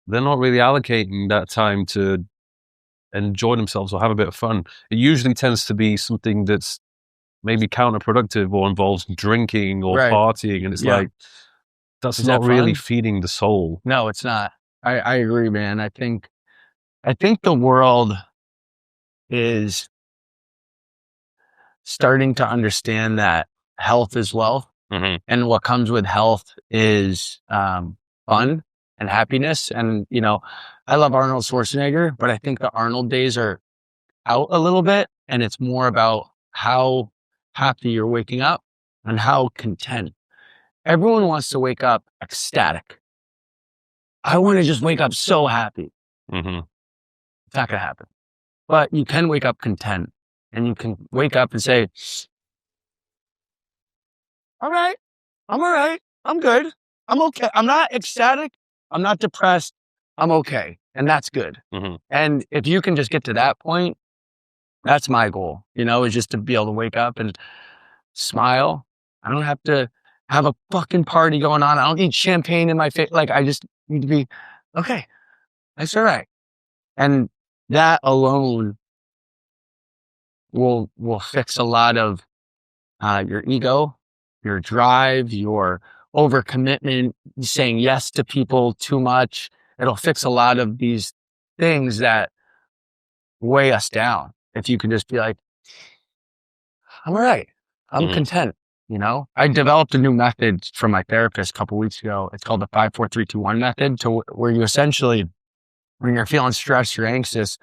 they're not really allocating that time to enjoy themselves or have a bit of fun. It usually tends to be something that's maybe counterproductive or involves drinking or right. partying. And it's like, that's Is not that really fun? feeding the soul. No, it's not. I agree, man. I think the world is starting to understand that health is wealth, and what comes with health is fun and happiness. And I love Arnold Schwarzenegger, but I think the Arnold days are out a little bit, and it's more about how happy you're waking up and how content. Everyone wants to wake up ecstatic. I want to just wake up so happy. It's not going to happen. But you can wake up content, and you can wake up and say, all right, I'm all right. I'm good. I'm okay. I'm not ecstatic. I'm not depressed. I'm okay. And that's good. And if you can just get to that point, that's my goal, is just to be able to wake up and smile. I don't have to have a fucking party going on. I don't need champagne in my face. Like, I just need to be, okay, that's all right. And that alone will fix a lot of your ego, your drive, your overcommitment, saying yes to people too much. It'll fix a lot of these things that weigh us down. If you can just be like, I'm all right. I'm content. I developed a new method from my therapist a couple weeks ago. It's called the 5-4-3-2-1 method, where you essentially, when you're feeling stressed or anxious,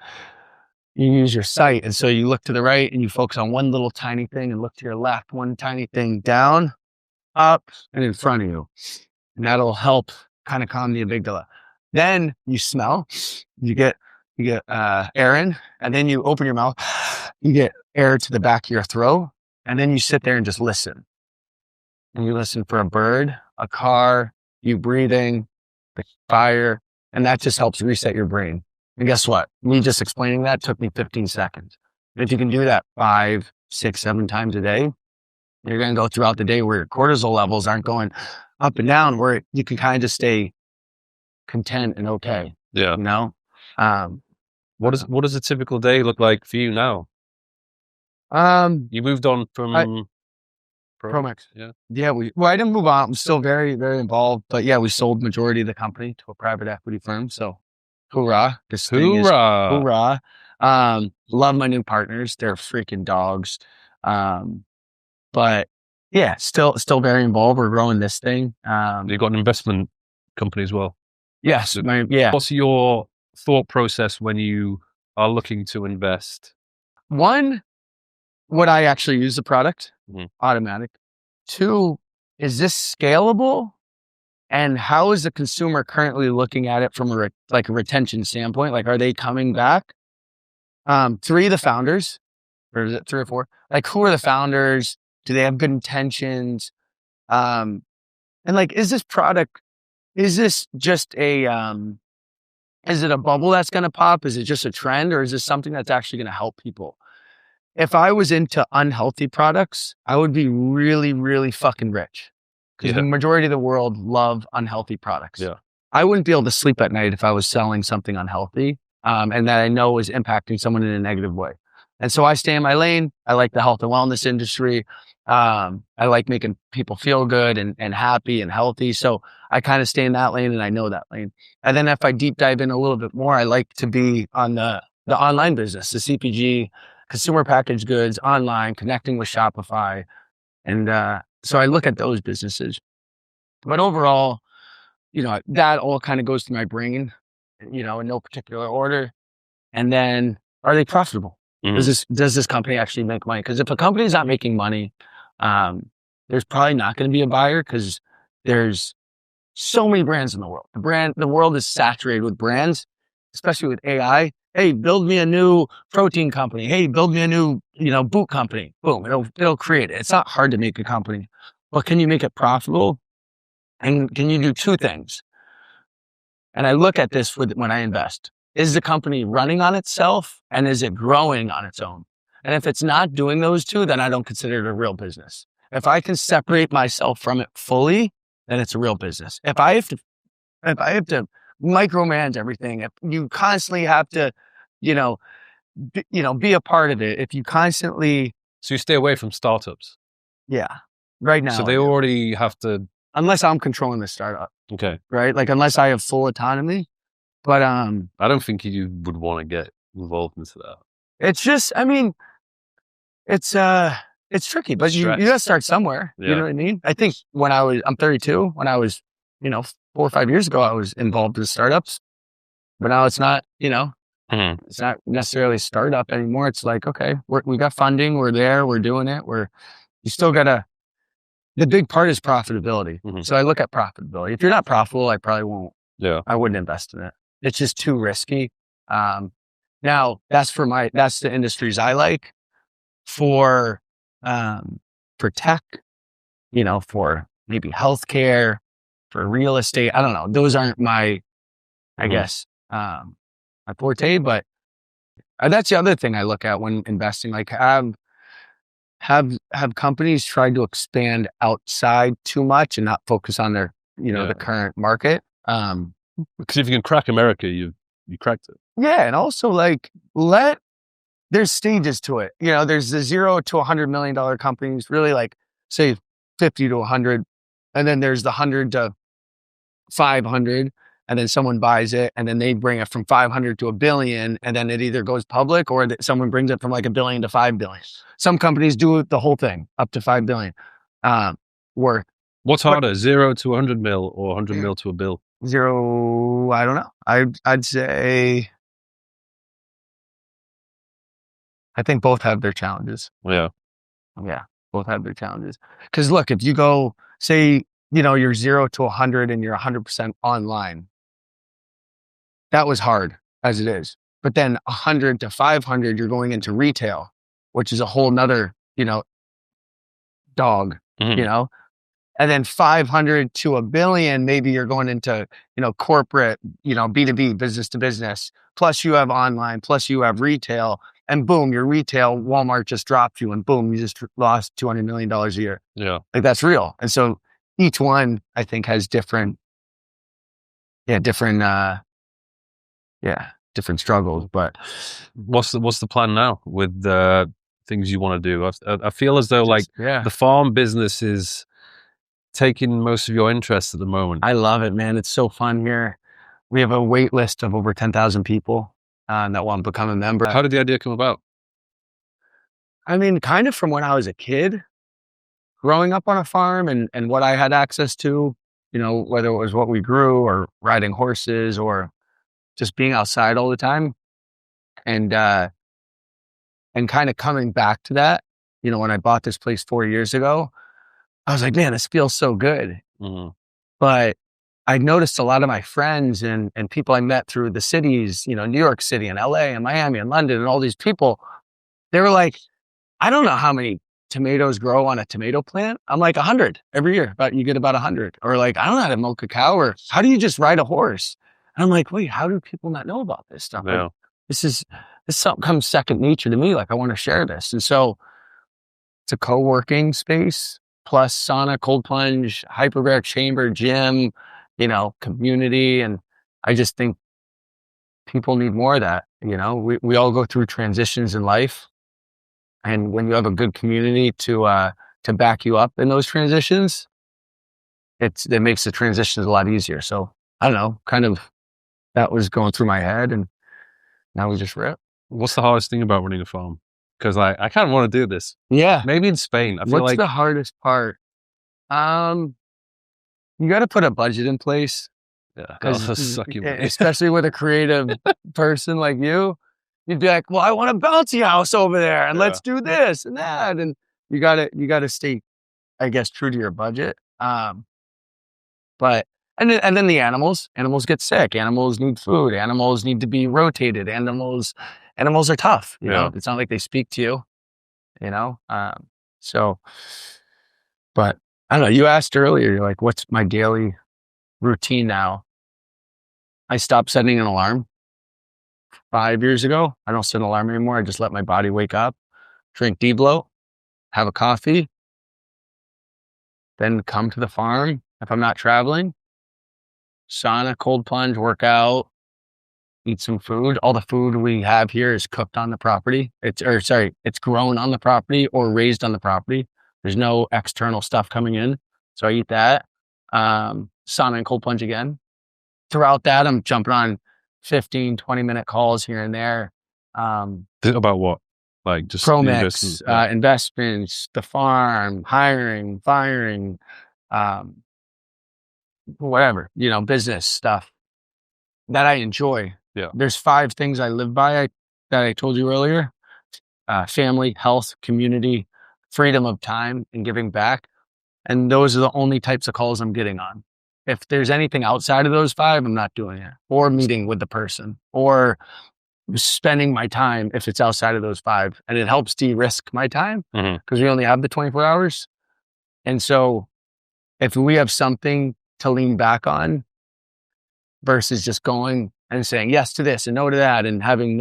you use your sight. And so you look to the right and you focus on one little tiny thing, and look to your left, one tiny thing down, up, and in front of you. And that'll help kind of calm the amygdala. Then you smell, you get air in, and then you open your mouth, you get air to the back of your throat, and then you sit there and just listen. And you listen for a bird, a car, you breathing, the fire, and that just helps reset your brain. And guess what? Me just explaining that took me 15 seconds. And if you can do that 5, 6, 7 times a day, you're going to go throughout the day where your cortisol levels aren't going up and down, where you can kind of just stay content and okay. Yeah. What does a typical day look like for you now? You moved on from Promix. Yeah. Yeah. I didn't move on. I'm still very, very involved, but yeah, we sold majority of the company to a private equity firm. So hoorah. Hoorah. Love my new partners. They're freaking dogs. But yeah, still very involved. We're growing this thing. You've got an investment company as well. Yes. What's your thought process when you are looking to invest? One, would I actually use the product? Automatic. 2, is this scalable? And how is the consumer currently looking at it from a retention standpoint? Like, are they coming back? 3, the founders, or is it 3 or 4? Like, who are the founders? Do they have good intentions? And like, is this product, is this just is it a bubble that's going to pop? Is it just a trend, or is this something that's actually going to help people? If I was into unhealthy products, I would be really, really fucking rich, because the majority of the world love unhealthy products. Yeah. I wouldn't be able to sleep at night if I was selling something unhealthy, and that I know is impacting someone in a negative way. And so I stay in my lane. I like the health and wellness industry. I like making people feel good and happy and healthy. So I kind of stay in that lane, and I know that lane. And then if I deep dive in a little bit more, I like to be on the online business, the CPG, consumer packaged goods, online, connecting with Shopify. And so I look at those businesses. But overall, that all kind of goes to my brain, in no particular order. And then, are they profitable? Does this company actually make money? Because if a company is not making money, there's probably not going to be a buyer, because there's so many brands in the world. The world is saturated with brands, especially with AI. Hey, build me a new protein company. Hey, build me a new, boot company. Boom, it'll create it. It's not hard to make a company, but can you make it profitable? And can you do 2 things? And I look at this when I invest. Is the company running on itself, and is it growing on its own? And if it's not doing those two, then I don't consider it a real business. If I can separate myself from it fully, then it's a real business. If I have to micromanage everything, if you constantly have to, be a part of it, if you constantly, So you stay away from startups. yeah, right now. So they already have to, unless I'm controlling the startup, okay. right? Like unless I have full autonomy. But I don't think you would want to get involved into that. it's just, it's tricky, but you gotta start somewhere. Yeah. You know what I mean? I think I'm 32. When I was, 4 or 5 years ago, I was involved in startups, but now it's not, it's not necessarily a startup anymore. It's like, okay, we got funding. We're there. We're doing it. You still gotta, the big part is profitability. Mm-hmm. So I look at profitability. If you're not profitable, I probably won't. Yeah. I wouldn't invest in it. It's just too risky. Now that's the industries I like for tech, for maybe healthcare, for real estate. I don't know. Those aren't my, I guess, my forte, but that's the other thing I look at when investing. Like have companies tried to expand outside too much and not focus on their, the current market. Because if you can crack America, you cracked it. Yeah. And also there's stages to it. There's the $0 to $100 million companies, really like say 50 to 100. And then there's the 100 to 500. And then someone buys it and then they bring it from 500 to $1 billion. And then it either goes public or someone brings it from like $1 billion to $5 billion. Some companies do the whole thing up to $5 billion worth. What's harder, 0 to 100 mil or 100 mil to $1 billion? 0, I don't know. I'd say, I think both have their challenges. Yeah. Yeah, both have their challenges. Because look, if you go, say, you're 0 to 100 and you're 100% online, that was hard as it is. But then 100 to 500, you're going into retail, which is a whole nother, dog, and then 500 to $1 billion, maybe you're going into, corporate, B2B, business to business, plus you have online, plus you have retail, and boom, your retail, Walmart just dropped you and boom, you just lost $200 million a year. Yeah. Like that's real. And so each one I think has different struggles, but what's the plan now with the things you want to do? I feel as though the farm business is taking most of your interest at the moment. I love it, man. It's so fun here. We have a wait list of over 10,000 people that want to become a member. How did the idea come about? Kind of from when I was a kid, growing up on a farm and what I had access to, whether it was what we grew or riding horses or just being outside all the time. And kind of coming back to that, when I bought this place 4 years ago, I was like, man, this feels so good. Mm-hmm. But I noticed a lot of my friends and people I met through the cities, New York City and LA and Miami and London and all these people, they were like, I don't know how many tomatoes grow on a tomato plant. I'm like 100 every year, but you get about 100. Or like, I don't know how to milk a cow, or how do you just ride a horse? And I'm like, wait, how do people not know about this stuff? Yeah. Like, this something comes second nature to me. Like I want to share this. And so it's a co-working space plus sauna, cold plunge, hyperbaric chamber, gym, community. And I just think people need more of that. We all go through transitions in life. And when you have a good community to back you up in those transitions, it makes the transitions a lot easier. So I don't know, kind of that was going through my head and now we just rip. What's the hardest thing about running a farm? Because I kind of want to do this. Yeah. Maybe in Spain. I feel What's the hardest part? You got to put a budget in place. Yeah. Especially with a creative person like you, you'd be like, well, I want a bouncy house over there and let's do this and that. And you gotta stay, I guess, true to your budget. But and then the animals get sick. Animals need food. Animals need to be rotated. Animals are tough. You know, it's not like they speak to you, so, but I don't know. You asked earlier, you're like, what's my daily routine now? I stopped setting an alarm 5 years ago. I don't set an alarm anymore. I just let my body wake up. drink D-Blow, have a coffee, then come to the farm if I'm not traveling, sauna, cold plunge, work out, eat some food. All the food we have here is cooked on the property. It's grown on the property or raised on the property. There's no external stuff coming in. So I eat that. Sauna and cold plunge again. Throughout that, I'm jumping on 15, 20-minute calls here and there. About what? Like just Promix, investments, the farm, hiring, firing, whatever, business stuff that I enjoy. Yeah. There's 5 things I live by that I told you earlier. Family, health, community, freedom of time, and giving back. And those are the only types of calls I'm getting on. If there's anything outside of those 5, I'm not doing it. Or meeting with the person. Or spending my time if it's outside of those 5. And it helps de-risk my time because we only have the 24 hours. And so if we have something to lean back on versus just going and saying yes to this and no to that and having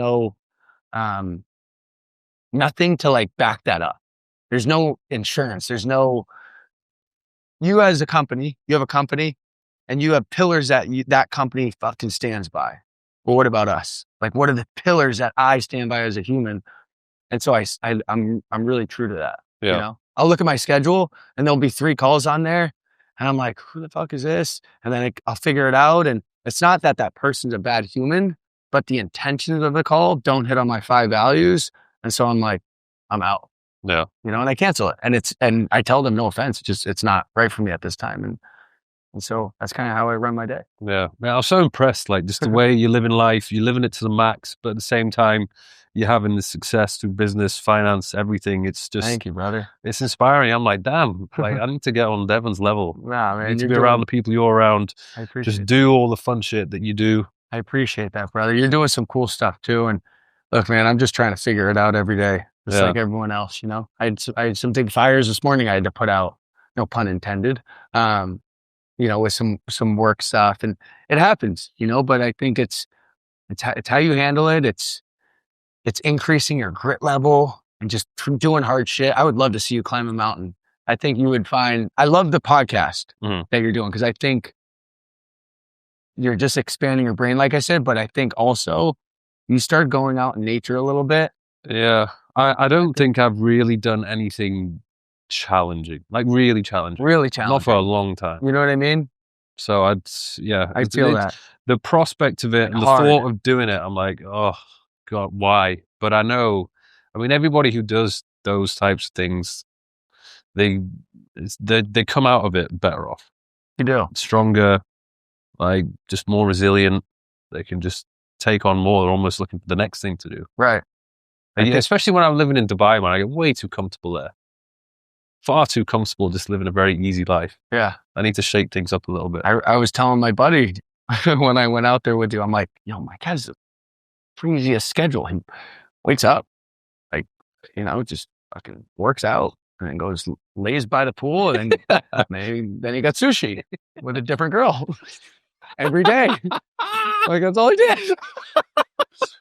nothing to like back that up. There's no insurance. There's no, you as a company, you have a company and you have pillars that that company fucking stands by. Well, what about us? Like, what are the pillars that I stand by as a human? And so I'm really true to that. Yeah. I'll look at my schedule and there'll be 3 calls on there. And I'm like, who the fuck is this? And then I'll figure it out. And it's not that person's a bad human, but the intentions of the call don't hit on my 5 values. And so I'm like, I'm out. Yeah. And I cancel it. And I tell them, no offense, it's not right for me at this time. And so that's kind of how I run my day. Yeah. Man, I was so impressed, like just the way you're living life, you're living it to the max, but at the same time, you're having the success through business, finance, everything. It's just, thank you, brother. It's inspiring. I'm like, damn, like I need to get on Devon's level. Nah, man, I need to be around the people you're around. I appreciate just do all the fun shit that you do. I appreciate that, brother. You're doing some cool stuff too. And look, man, I'm just trying to figure it out every day. Just like everyone else, I had some big fires this morning I had to put out, no pun intended, with some work stuff, and it happens, but I think it's how you handle it. It's increasing your grit level and just doing hard shit. I would love to see you climb a mountain. I think you would find, I love the podcast that you're doing because I think you're just expanding your brain, like I said, but I think also you start going out in nature a little bit. Yeah. I don't think I've really done anything challenging, like really challenging. Not for a long time. You know what I mean? So I feel that. The prospect of it and the thought of doing it, I'm like, oh God, why? But I know, everybody who does those types of things, they come out of it better off. You do. Stronger, like just more resilient. They can just take on more. They're almost looking for the next thing to do. Right. Especially when I'm living in Dubai, man, I get way too comfortable there. Far too comfortable just living a very easy life. Yeah. I need to shake things up a little bit. I was telling my buddy when I went out there with you, I'm like, my guy's the craziest schedule. He wakes up, like, just fucking works out and then goes, lays by the pool and then he got sushi with a different girl every day. Like, that's all he did.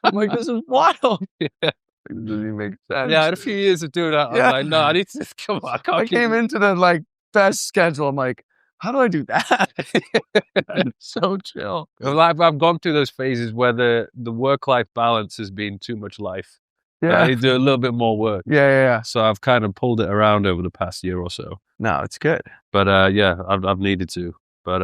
I'm like, this is wild. Yeah. It doesn't even make sense. Yeah, I had a few years of doing that. I was like, no, I need to come on. I came into the best schedule. I'm like, how do I do that? It's so chill. I've gone through those phases where the work-life balance has been too much life. Yeah. I need to do a little bit more work. Yeah. So I've kind of pulled it around over the past year or so. No, it's good. But I've needed to. But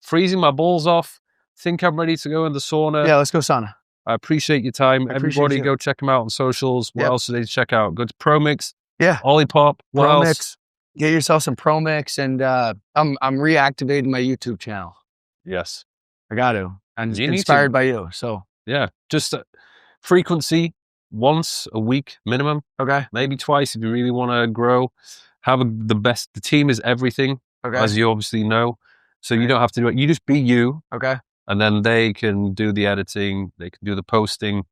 freezing my balls off. Think I'm ready to go in the sauna. Yeah, let's go sauna. I appreciate your time. Everybody go check them out on socials. What else do they check out? Go to Promix. Yeah. Olipop. What Promix. else? Get yourself some Promix, and I'm reactivating my YouTube channel. Yes. I got to. And inspired by you. So yeah, just frequency once a week minimum. Okay. Maybe twice if you really want to grow. Have the best. The team is everything, as you obviously know. So you don't have to do it. You just be you. Okay. And then they can do the editing. They can do the posting.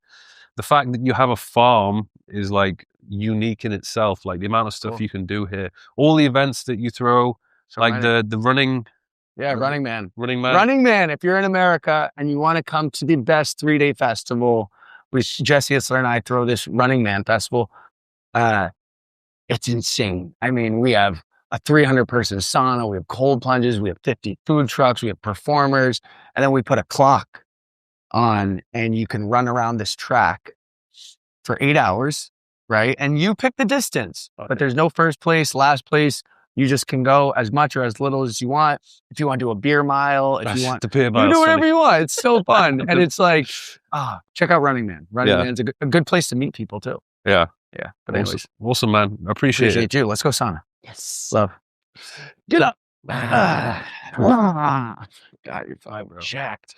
The fact that you have a farm is like unique in itself. Like the amount of stuff you can do here. All the events that you throw, so like the running. Yeah, Running Man. Running Man. Running Man. If you're in America and you want to come to the best 3-day festival, which Jesse Isler and I throw this Running Man festival, It's insane. I mean, we have a 300-person sauna, we have cold plunges, we have 50 food trucks, we have performers, and then we put a clock on, and you can run around this track for 8 hours, right? And you pick the distance, but there's no first place, last place. You just can go as much or as little as you want. If you want to do a beer mile, if you want the beer mile, you do whatever you want. It's so fun. And it's like, check out Running Man. Running Man's a good place to meet people too. Yeah. Yeah. But anyways, awesome, man. I appreciate it. you. Let's go sauna. Yes. Love. Get up. God, you're fine, bro. Jacked.